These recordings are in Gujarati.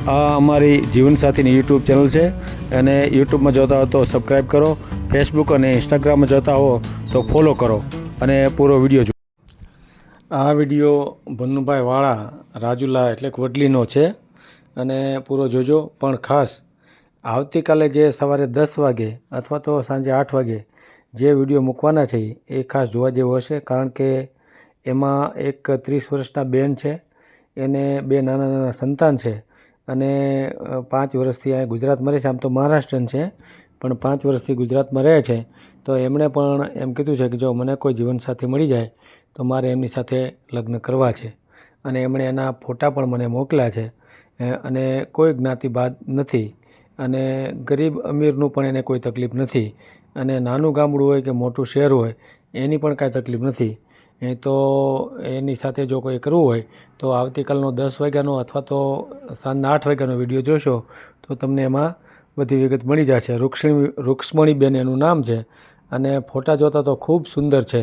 આ અમારી જીવનસાથીની યુટ્યુબ ચેનલ છે અને યુટ્યુબમાં જોતા હો તો સબસ્ક્રાઈબ કરો, ફેસબુક અને ઇન્સ્ટાગ્રામમાં જોતા હો તો ફોલો કરો અને પૂરો વિડીયો જુઓ. આ વિડીયો ભન્નુભાઈ વાળા રાજુલા એટલે કે વડલીનો છે અને પૂરો જોજો. પણ ખાસ આવતીકાલે જે સવારે 10 વાગે અથવા તો સાંજે 8 વાગે જે વિડીયો મૂકવાના છે એ ખાસ જોવા જેવો હશે, કારણ કે એમાં એક 30 વર્ષના બેન છે, એને 2 નાના નાના સંતાન છે અને 5 વર્ષથી અહીંયા ગુજરાતમાં રહે છે. આમ તો મહારાષ્ટ્રન છે પણ 5 વર્ષથી ગુજરાતમાં રહે છે. તો એમણે પણ એમ કીધું છે કે જો મને કોઈ જીવનસાથી મળી જાય તો મારે એમની સાથે લગ્ન કરવા છે અને એમણે એના ફોટા પણ મને મોકલ્યા છે. અને કોઈ જ્ઞાતિવાદ નથી અને ગરીબ અમીરનું પણ એને કોઈ તકલીફ નથી અને નાનું ગામડું હોય કે મોટું શહેર હોય એની પણ કાંઈ તકલીફ નથી. તો એની સાથે જો કોઈ કરવું હોય તો આવતીકાલનો 10 વાગ્યાનો અથવા તો સાંજના 8 વાગ્યાનો વિડીયો જોશો તો તમને એમાં બધી વિગત મળી જશે. રૂક્ષ્મણીબેન એનું નામ છે અને ફોટા જોતા તો ખૂબ સુંદર છે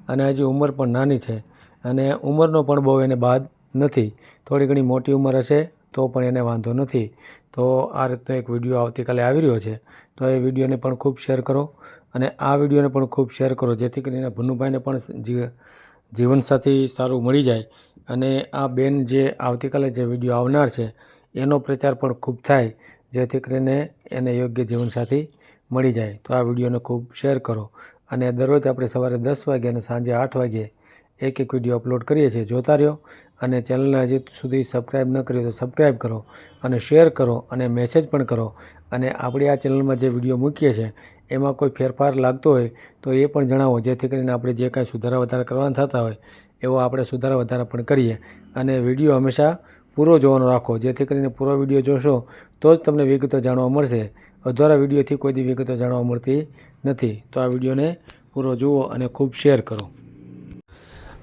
અને હજી ઉંમર પણ નાની છે અને ઉંમરનો પણ બહુ એને બાદ નથી. થોડી ઘણી મોટી ઉંમર હશે તો પણ એને વાંધો નથી. તો આ રીતનો એક વિડીયો આવતીકાલે આવી રહ્યો છે, તો એ વિડીયોને પણ ખૂબ શેર કરો અને આ વિડીયોને પણ ખૂબ શેર કરો, જેથી કરીને ભન્નુભાઈને પણ જીવનસાથી સારું મળી જાય અને આ બેન જે આવતીકાલે જે વિડીયો આવનાર છે એનો પ્રચાર પણ ખૂબ થાય, જેથી કરીને એને યોગ્ય જીવનસાથી મળી જાય. તો આ વિડીયોને ખૂબ શેર કરો અને દરરોજ આપણે સવારે 10 વાગે અને સાંજે 8 વાગે એક વિડીયો અપલોડ કરીએ છીએ, જોતા રહ્યો અને ચેનલને હજી સુધી સબસ્ક્રાઈબ ન કરી તો સબસ્ક્રાઈબ કરો અને શેર કરો અને મેસેજ પણ કરો. અને આપણી આ ચેનલમાં જે વિડીયો મૂકીએ છીએ એમાં કોઈ ફેરફાર લાગતો હોય તો એ પણ જણાવો, જેથી કરીને આપણે જે કાંઈ સુધારા વધારા કરવાના થતા હોય એવો આપણે સુધારા વધારા પણ કરીએ. અને વિડીયો હંમેશા પૂરો જોવાનો રાખો, જેથી કરીને પૂરો વિડીયો જોશો તો જ તમને વિગતો જાણવા મળશે. અધૂરા વિડીયોથી કોઈ દી વિગતો જાણવા મળતી નથી. તો આ વિડીયોને પૂરો જુઓ અને ખૂબ શેર કરો.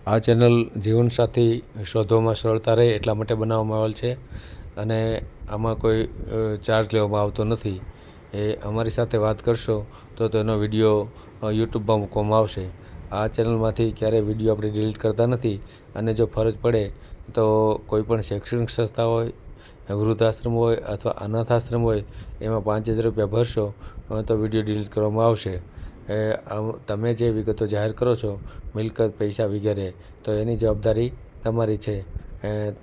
આ ચેનલ જીવનસાથી શોધવામાં સરળતા રહે એટલા માટે બનાવવામાં આવેલ છે અને આમાં કોઈ ચાર્જ લેવામાં આવતો નથી. એ અમારી સાથે વાત કરશો તો તેનો વિડીયો યુટ્યુબમાં મૂકવામાં આવશે. આ ચેનલમાંથી ક્યારેય વિડીયો આપણે ડિલીટ કરતા નથી અને જો ફરજ પડે તો કોઈ પણ શૈક્ષણિક સંસ્થા હોય, વૃદ્ધાશ્રમ હોય અથવા અનાથ આશ્રમ હોય એમાં 5000 રૂપિયા ભરશો તો વિડીયો ડિલીટ કરવામાં આવશે. તમે જે વિગતો જાહેર કરો છો, મિલકત, પૈસા વગેરે, તો એની જવાબદારી તમારી છે.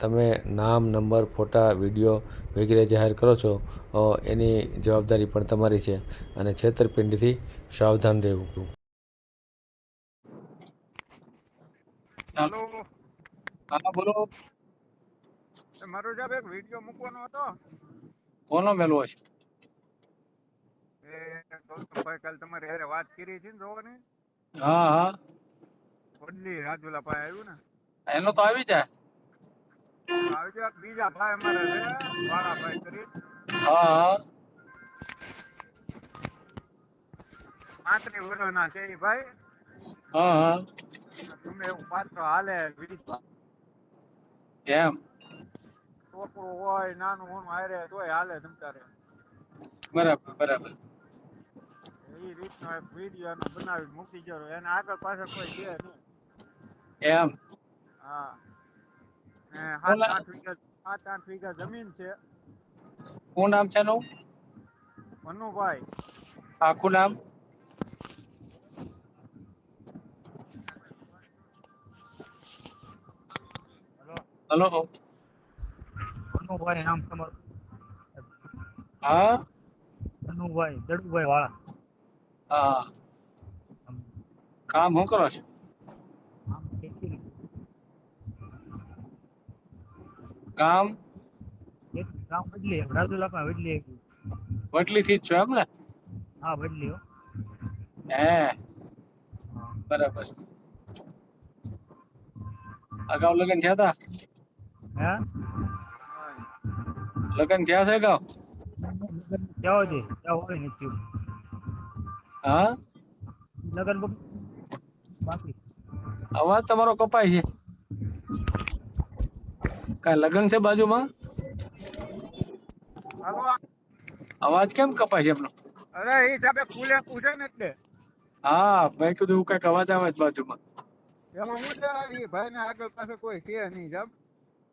તમે નામ, નંબર, ફોટા, વિડીયો વગેરે જાહેર કરો છો એની જવાબદારી પણ તમારી છે અને છેતરપિંડીથી સાવધાન રહેવું. ચાલો. હા બોલો. મારો સાહેબ એક વિડીયો મૂકવાનો હતો. કોનો મેલવો છે? એ ગૌતમભાઈ કાલ તમારી હારે વાત કરી હતી ને જોવાની. હા હા, વડલી રાજુલા પાસે આવ્યું ને એનો તો આવી જાય. તો આવજો. એક બીજા ભાઈ અમારે છે વાળાભાઈ કરી હા હા 35 વર્ષના છે એ ભાઈ. હા હા, તમે એવું પાત્ર હાલે વિડીયો એમ છોકરું હોય નાનું હોનું હારે તોય હાલે તમ તારે. બરાબર બરાબર. એ રીતનો એક વિડીયો એનો બનાવી મૂકી ગયો. એને આગળ પાછળ કોઈ છે નહીં. એમ હા, ને કોણ 7-8 વીઘા જમીન છે. કોણ નામ છે એનું? મનુભાઈ. આખું નામ? Hello, hello. મનુભાઈ નામ તમારું? હા મનુભાઈ દડુભાઈ વાળા. હા, કામ શું કરો છો? આમ ખેતી કામ ગામ બદલી રાજુલા માં બદલી. વટલી થી જ છો એમ ને? હા બદલી હો. હે હા. બરાબર. અગાઉ લગ્ન થયા હતા? હે? લગ્ન થયા છે અગાઉ? જાઓ છે જાઓ હોય નથી. હા, લગન બાકી. અવાજ તમારો કપાય છે. કઈ લગ્ન છે બાજુમાં? હાલો. અવાજ કેમ કપાય છે એમનો? અરે એ હિસાબે ફૂલે પૂછે ને એટલે. હા, મેં કીધું કઈક અવાજ આવે છે બાજુમાં. એમાં હું છે એ ભાઈ ને આગળ પાસે કોઈ છે નહીં જબ.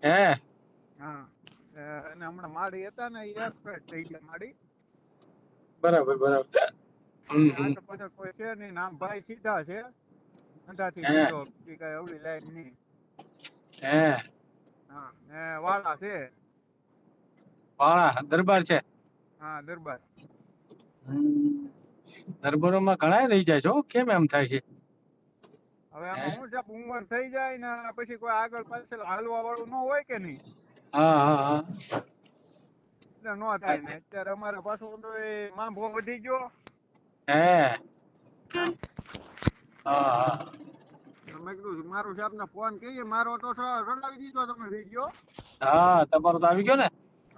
હે હા. અને હમણાં માડી હતા ને એ એક્સપ્રેસ થઈ ગયા માડી. બરાબર બરાબર. આ તો પાછળ કોઈ છે નહીં, નામ ભાઈ સીધા છે, અંધાથી હે સીધો, બીજી કઈ અવળી લાઈન નહીં. હે હા, ને વાળા છે. વાળા દરબાર છે. હા, દરબાર. દરબારોમાં ઘણા રહી જાય છે હો. કેમ એમ થાય છે? હવે હે આમાં શું છે, ઉંમર થઈ જાય ને પછી કોઈ આગળ પાછળ હાલવા વાળું ન હોય કે નહીં, હા હા હા. એટલે ન થાય ને. અત્યારે અમારે પાછું તો એ માંભો વધી ગયો. હે હા, હા હા. તો મેં કીધું મારું સાહેબને ફોન કહીએ, મારો તો ચડાવી દીધો તમે વિડીયો. હા તમારો તો આવી ગયો ને.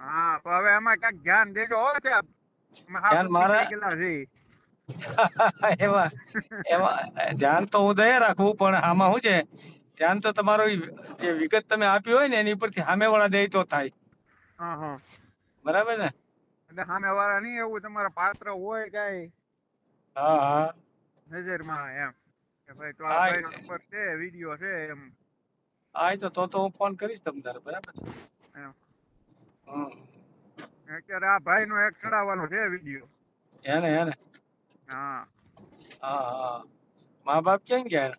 હા, તો હવે એમાં ક્યાંક ધ્યાન દેજો હો સાહેબ, અમે ધ્યાન હાટું મારા પીગળી ગયેલા છે. એમાં એમાં ધ્યાન તો હું દયા રાખું, પણ આમાં શું છે, ધ્યાન તો તમારો જે વિગત તમે આપી હોય ને એની ઉપરથી સામે વાળા દે તો થાય. હા હા, બરાબર ને? એટલે સામે વાળા નહીં એવું તમારા પાત્ર હોય કઈ હા હા નજરમાં એમ કે ભાઈ તો આ હા ભાઈ નો નંબર છે, વિડીયો છે એમ. હા તો હું ફોન કરીશ તમ તારે. બરાબર. એમ હમ. અત્યારે આ ભાઈ નો એક ચડાવવાનો છે વિડીયો. એને એને હા, હા હા. મા બાપ કેમ ગયા?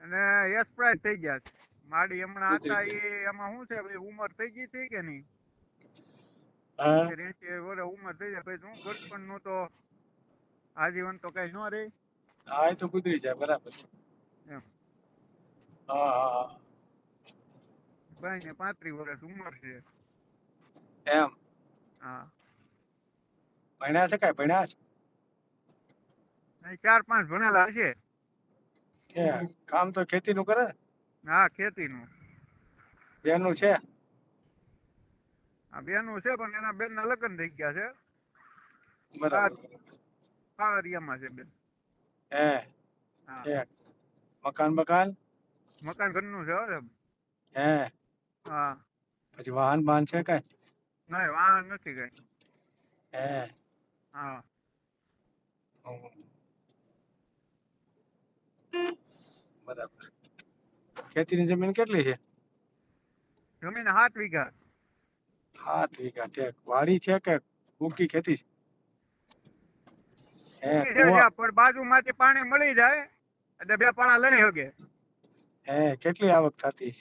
અને એક્સપાયર થઈ ગયા છે. માડી હમણાં ગુજરી હતા એ, ગયા. એમાં શું છે ભાઈ, ઉંમર થઈ ગઈ હતી કે નહીં, હા 80 વર્ષ ઉંમર થઈ જાય પછી શું ગટપણ નું તો આજીવન તો કઈ ન રે હા એ તો ગુજરી જાય. બરાબર. એમ. હા હા ભાઈ ને 35 વર્ષ ઉંમર છે. એમ હા, ભણ્યા છે? કઈ ભણ્યા છે? અહીં 4-5 ભણેલા હશે. કે કામ તો ખેતી નું કરે ને? હા, ખેતી નું. બેનું છે? આ બેનું છે, પણ એના બેન ના લગ્ન થઈ ગયા છે. બરાબર. પાવરિયામાં છે બેન. હે હા, છે. મકાન બકાન? મકાન ઘરનું છે હો સાહેબ. હે હા, પછી વાહન બાહન છે કઈ? નહીં વાહન નથી કઈ. હે હા, હમ. બરાબર. ખેતીની જમીન કેટલી છે? જમીન 7 વીઘા. 7 વીઘા. ઠેક. વાડી છે કે સૂકી ખેતી છે? હે સૂકી છે કુવા? સાહેબ, પણ બાજુમાંથી પાણી મળી જાય એટલે બે પાણા લઈ શકે. હે કેટલી આવક થતી?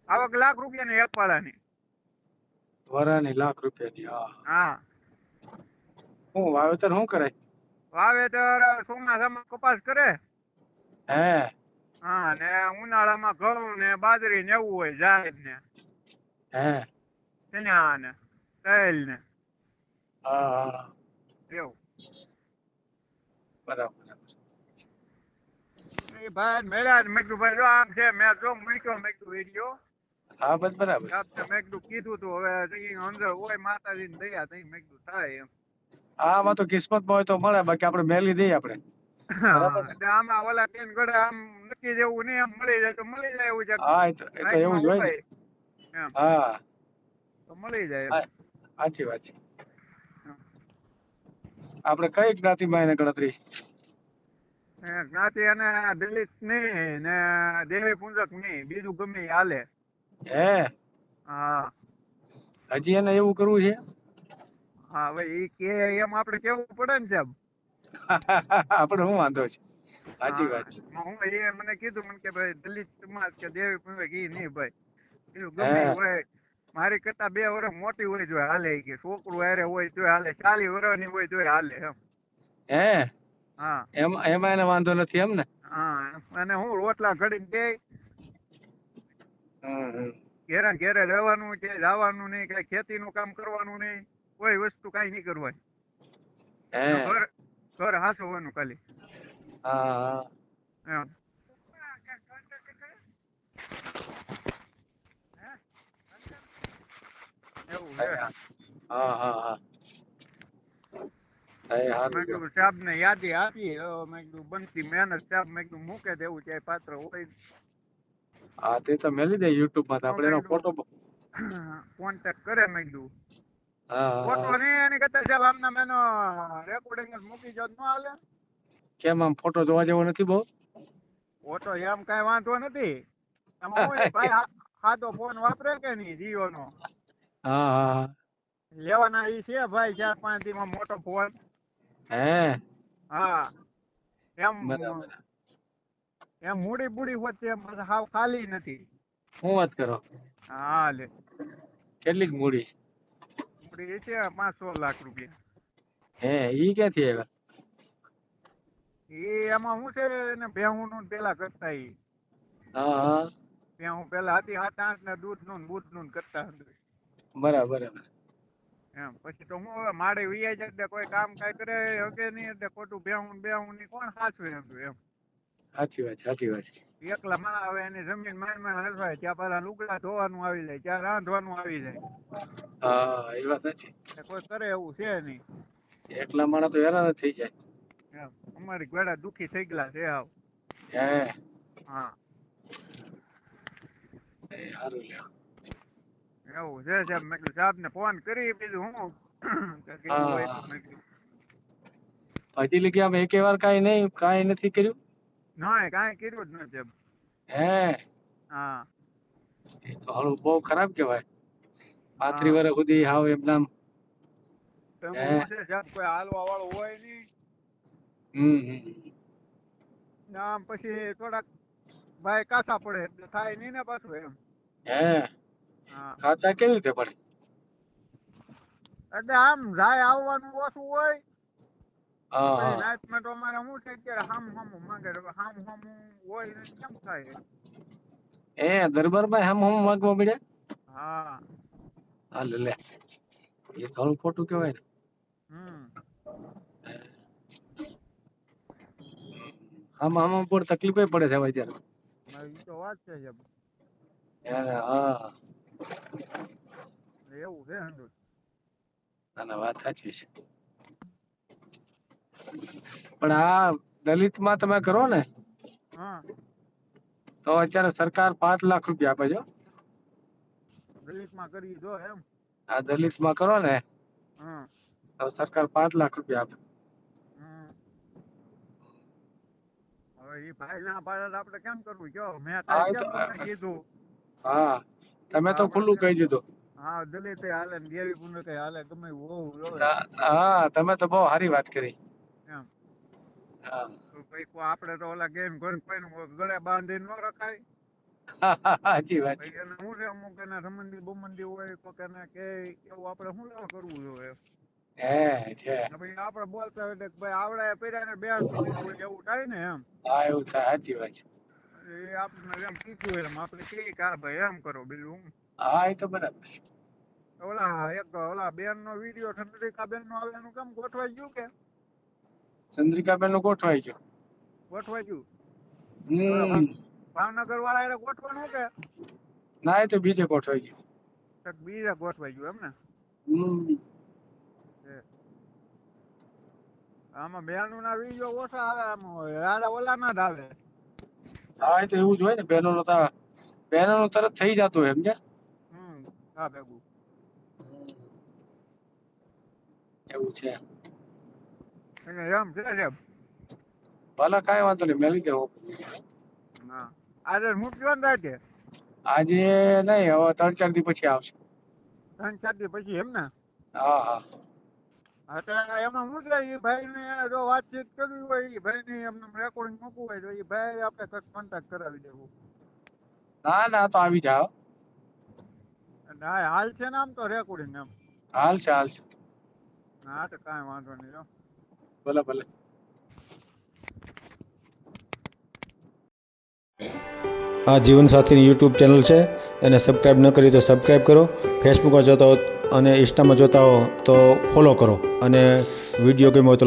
આવક ₹1,00,000 એક પાળાની. વરાની ₹1,00,000. હા. હા, હું વાવેતર શું કરે? વાવેતર ચોમાસામાં કપાસ કરે. હે હા, ને ઉનાળામાં ઘઉં ને બાજરી ને એવું હોય, જાહેર ને હે ચણા ને તલ ને હા હા એવું. બરાબર. એ ભાઈ મેળા મેં કીધું ભાઈ જો આમ છે, મેં જો મૂક્યો મેં કીધું વિડીયો. હા બસ બરાબર. મેં કીધું કીધું તું હવે અંદર હોય માતાજીની દયા થઈ મેં કીધું થાય એમ. આમાં તો કિસ્મતમાં હોય તો મળે, બાકી આપણે મેલી દઈએ આપણે. બરાબર હા, ને? એટલે આમાં ઓલા બેન ગળે આમ નક્કી જેવું નહીં, આમ મળી જાય તો મળી જાય એવું છે. હા એ તો એવું લાઈનમાં જ હોય ને. હોય એમ હા તો મળી જાય એમ. હા, સાચી વાત છે. આપણે કઈ જ્ઞાતિમાં એને ગણતરી? જ્ઞાતિ અને દલિત નહીં ને દેવી પૂંજક નહીં, બીજું ગમે એ હાલે. હે હા હજી એને એવું કરવું છે? હા, હવે એ કે એમ આપણે કેવું પડે ને સાહેબ. આપણે શું વાંધો છે? સાચી હા, વાત છે. હું એ મને કીધું મને કે ભાઈ દલિત સમાજ કે દેવી પૂંજક એ નહીં ભાઈ, બીજું હે ગમે એ હોય. મારી કરતા 2 વર્ષ મોટી હોય તો હાલે, કે છોકરું હારે હોય તો હાલે, 40 વર્ષની હોય તો હાલે એમ. હે હા એમાં એને વાંધો નથી એમ ને? હા, અને હું રોટલા ઘડીને દે, હમ. ઘેરે ઘેરે રહેવાનું છે, જવાનું નહીં, કઈ ખેતીનું કામ કરવાનું નહીં, કોઈ વસ્તુ કઈ નહીં કરવાની. હે ઘર ઘર હાચવવાનું ખાલી હા એમ. એવું છે. હા હા હા હા. એ મેં હારું લ્યો. કીધું સાહેબ ને યાદી આપી, મેં કીધું બનતી મહેનત સાહેબ મેં કીધું મૂકે દેવું છે પાત્ર હોય હા તે તો મેલી દે YouTube માં, તો તો આપણે મેં એનો કીધું ફોટો. કોન્ટેક્ટ કરે મેં કીધું. હા ફોટો હા. નહીં એની કરતા સાહેબ આમના મેનો રેકોર્ડિંગ જ મૂકી જો ન હાલે. કેમ આમ ફોટો જોવા જેવો નથી બહુ? ફોટો એમ કઈ વાંધો નથી. એમાં હું એ ભાઈ સાદો ફોન વાપરે કે નહીં જીઓ નો હા હા લેવાના ઈ છે ભાઈ 4-5 દી માં મોટો ફોન. હે હા એમ બરાબર. એમ મૂડી બુડી હોત એમ હાવ ખાલી નથી. શું વાત કરો? હા લે કેટલીક મૂડી? મૂડી છે 5-6 લાખ રૂપિયા. હે ઈ ક્યાંથી આવ્યા? એ એમાં શું છે ને ભેહું નું પેલા કરતા ઈ હા હા ભેહું પેલા હતી 7-8 ને દૂધ નું બૂધ નું કરતા હતા. બરાબર બરાબર. એમ પછી તો હું હવે મારે વીઆઈ જાય એટલે કોઈ કામ કાંઈ કરે હકે નહીં એટલે ખોટું બેહું ની કોણ સાચવે હતું એમ. સાચી વાત સાચી વાત. એકલા માણા હવે એની જમીન મારમાં હલવાય ત્યાં પાછા લુગડા ધોવાનું આવી જાય ત્યાં રાંધવાનું આવી જાય હા એ વાત સાચી. એટલે કોઈ કરે એવું છે નહીં. એકલા માણસ તો હેરાન જ થઈ જાય. એમ અમારી ગળા દુખી થઈ ગયેલા છે આવ. હે હા એ સારું લ્યો. એવું છે સાહેબ મેં કીધું સાહેબ ને ફોન કરી બીજું હું કે કીધું હોય તો હા મેં કીધું હજી લગી આમ એક વાર કાંઈ નથી કર્યું? ના કાંઈ કર્યું જ નથી એમ. હે હા એ તો હાલું બહુ ખરાબ કહેવાય. 35 હા વર્ષ સુધી હાવ એમ નામ. હે એમાં શું છે સાહેબ કોઈ હાલવા વાળું હોય નહીં. હમ. આમ પછી થોડાક ભાઈ કાસા પડે એટલે થાય નહીં ને પાછું એમ. હે હા કાચા કેવી રીતે પડે? એટલે આમ જાય આવવાનું ઓછું હોય હા પછી હા નાઇટમાં તો અમારે શું છે અત્યારે હામું માંગે હામું હોય ને કેમ થાય. દરબારમાં હમ વાગવા મળ્યા? હા હાલ લે એ થોડું ખોટું કહેવાય ને. હમ આમાં પણ તકલીફ પડે છે હવે અત્યારે. એ તો વાત છે સાહેબ. હા એવું છે હંધુ. ના ના વાત સાચી છે. પણ આ દલિતમાં તમે કરો ને હા તો અત્યારે સરકાર 5 લાખ રૂપિયા આપે છે હો. દલિતમાં કરી દો એમ. આ દલિતમાં કરો ને હા તો સરકાર 5 લાખ રૂપિયા આપે. હમ હવે એ ભાઈ ના પાડે તો આપણે કેમ કરવું કયો મેં હા કાંઈ એ તો કેમ તમને કીધું. હા તમે તો ખુલ્લું કહી દીધું. હા દલિત હાલે ને દેવી પુણ્ય કઈ હાલે ગમે એવું જોવે હા તમે તો બહુ સારી વાત કરી. એમ. હા તો ભાઈ આપણે તો ઓલા ગેમ ગળે બાંધીને ન રખાય. સાચી વાત છે. ભાઈ એને શું છે અમુક એને રમંદી બમંદી હોય કોક એને કે એવું આપણે શું લેવા કરવું જોઈએ. હે છે. ભાઈ આપણે બોલતા હોય કે ભાઈ આવડે પેલા બેસતું દીધું હોય એવું થાય ને એમ. હા એવું થાય સાચી વાત છે. એ આપણે એમ કીધું એમ આપણે કહીએ કે હા ભાઈ એમ કરો બીજું હું. હા એ તો બરાબર છે. ઓલા બેન નો વિડીયો ચંદ્રિકા બેન નો આવે એનું કેમ ગોઠવાઈ ગયું કે ચંદ્રિકાબેન નું ગોઠવાઈ ગયું. ગોઠવાઈ ગયું. હમ ભાવનગર વાળા એને ગોઠવાનું કે ના એ તો બીજે ગોઠવાઈ ગયું. બીજા ગોઠવાઈ ગયું એમ ને. હમ આમાં બેનું ના વિડીયો ઓછા આવે આમ ઓલા ના જ આવે. હા એ તો એવું જ હોય ને બહેનો નું તરત થઈ જતું એમ કે હા ભેગું એવું છે. એમ છે સાહેબ. ભલે કઈ વાંધો નહીં મેલી દેવો. હા આજે મૂક્યો ને રાતે આજે નહી હવે 3-4 દી પછી આવશે. 3-4 દી પછી એમ ને. હા હા અત્યારે એમાં શું છે એ ભાઈ ને જો વાતચીત કરવી હોય એ ભાઈ ને એમને રેકોર્ડિંગ મૂકવું હોય તો એ ભાઈ આપણે કોન્ટેક્ટ કરાવી દેવું. ના ના તો આવી જાઓ. હા હાલ છે ને આમ તો રેકોર્ડિંગ એમ. હાલશે હાલશે. હા તો કાંઈ વાંધો નહીં હો. ભલે ભલે. આ જીવનસાથીની યુટ્યુબ ચેનલ છે એને સબસ્ક્રાઈબ ન કરી તો સબસ્ક્રાઈબ કરો. ફેસબુકમાં જોતા હો અને ઇન્સ્ટામાં જોતા હો તો ફોલો કરો અને વિડીયો ગમ્યો હોય તો